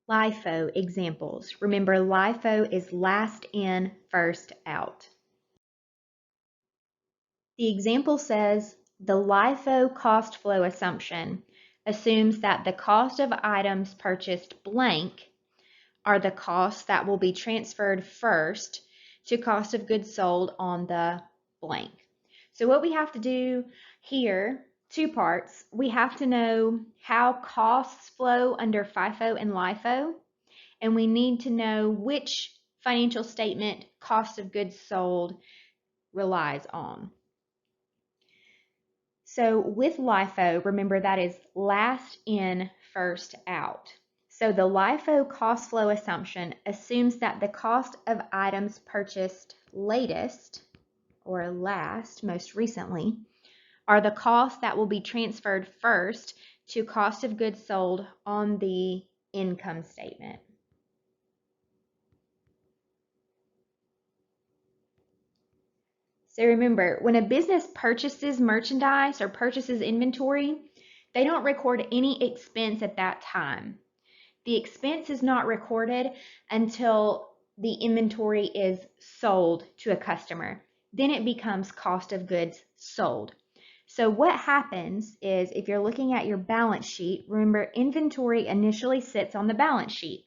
LIFO examples. Remember, LIFO is last in, first out. The example says the LIFO cost flow assumption assumes that the cost of items purchased blank are the costs that will be transferred first to cost of goods sold on the blank. So what we have to do here, two parts, we have to know how costs flow under FIFO and LIFO, and we need to know which financial statement cost of goods sold relies on. So with LIFO, remember that is last in, first out. So the LIFO cost flow assumption assumes that the cost of items purchased latest, or last, most recently, are the costs that will be transferred first to cost of goods sold on the income statement. So remember, when a business purchases merchandise or purchases inventory, they don't record any expense at that time. The expense is not recorded until the inventory is sold to a customer. Then it becomes cost of goods sold. So what happens is, if you're looking at your balance sheet, remember inventory initially sits on the balance sheet.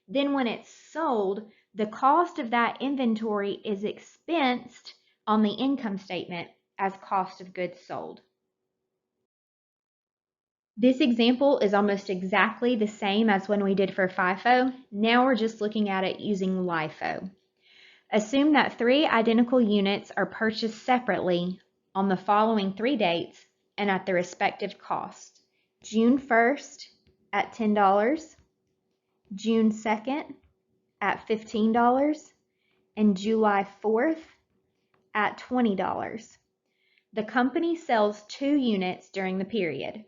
Then when it's sold, the cost of that inventory is expensed on the income statement as cost of goods sold. This example is almost exactly the same as when we did for FIFO. Now we're just looking at it using LIFO. Assume that 3 identical units are purchased separately on the following 3 dates and at the respective cost. June 1st at $10, June 2nd at $15, and July 4th at $20. The company sells 2 units during the period.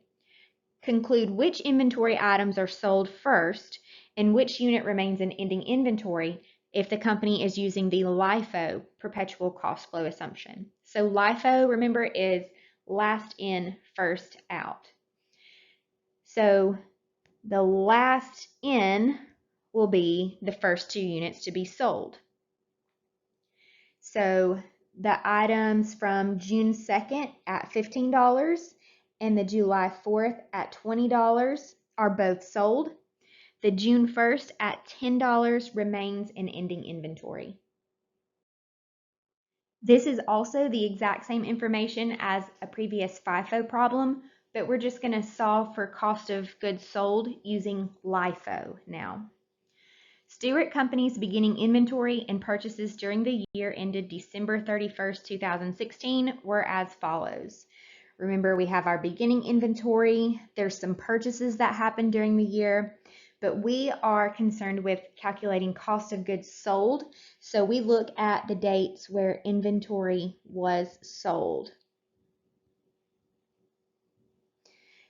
Conclude which inventory items are sold first and which unit remains in ending inventory if the company is using the LIFO perpetual cost flow assumption. So LIFO, remember, is last in, first out. So the last in will be the first 2 units to be sold. So the items from June 2nd at $15 and the July 4th at $20 are both sold. The June 1st at $10 remains in ending inventory. This is also the exact same information as a previous FIFO problem, but we're just going to solve for cost of goods sold using LIFO now. Stewart Company's beginning inventory and purchases during the year ended December 31st, 2016 were as follows. Remember, we have our beginning inventory. There's some purchases that happened during the year, but we are concerned with calculating cost of goods sold. So we look at the dates where inventory was sold.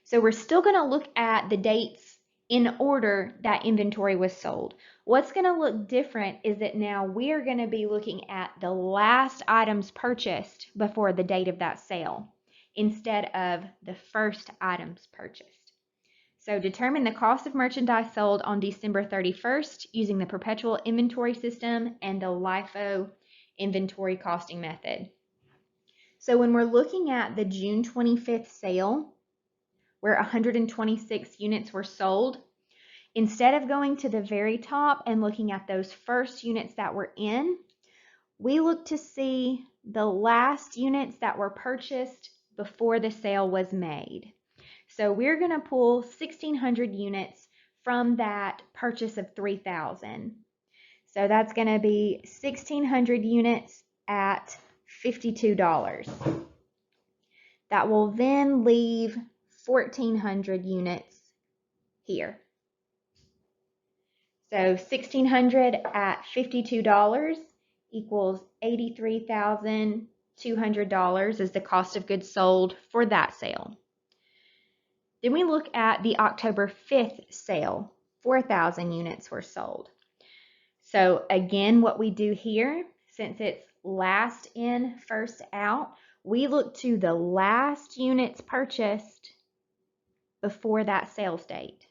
So we're still going to look at the dates in order that inventory was sold. What's going to look different is that now we are going to be looking at the last items purchased before the date of that sale instead of the first items purchased. So determine the cost of merchandise sold on December 31st using the perpetual inventory system and the LIFO inventory costing method. So when we're looking at the June 25th sale, where 126 units were sold, instead of going to the very top and looking at those first units that were in, we look to see the last units that were purchased before the sale was made. So we're going to pull 1,600 units from that purchase of 3,000. So that's going to be 1,600 units at $52. That will then leave 1,400 units here. So 1,600 at $52 equals $83,200 is the cost of goods sold for that sale. Then we look at the October 5th sale. 4,000 units were sold. So again, what we do here, since it's last in, first out, we look to the last units purchased before that sales date.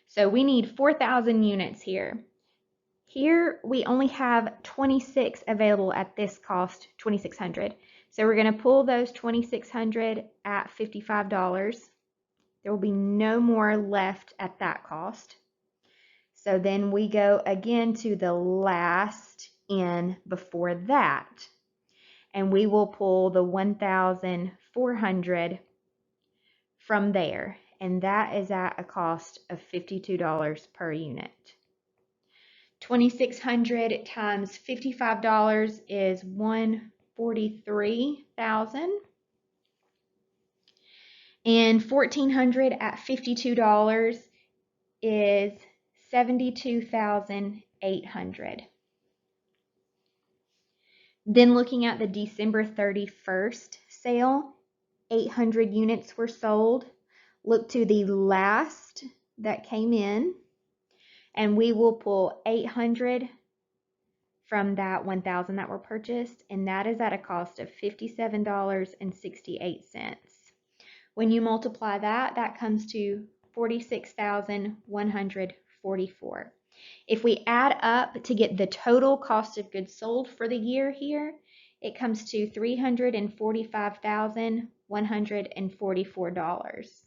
So we need 4,000 units here. Here we only have 26 available at this cost, 2,600. So we're going to pull those 2,600 at $55. There will be no more left at that cost. So then we go again to the last in before that, and we will pull the 1,400 from there, and that is at a cost of $52 per unit. 2,600 times $55 is $143,000, and 1,400 at $52 is $72,800. Then looking at the December 31st sale, 800 units were sold. Look to the last that came in, and we will pull 800 from that 1,000 that were purchased, and that is at a cost of $57.68. When you multiply that, that comes to $46,144. If we add up to get the total cost of goods sold for the year here, it comes to $345,144.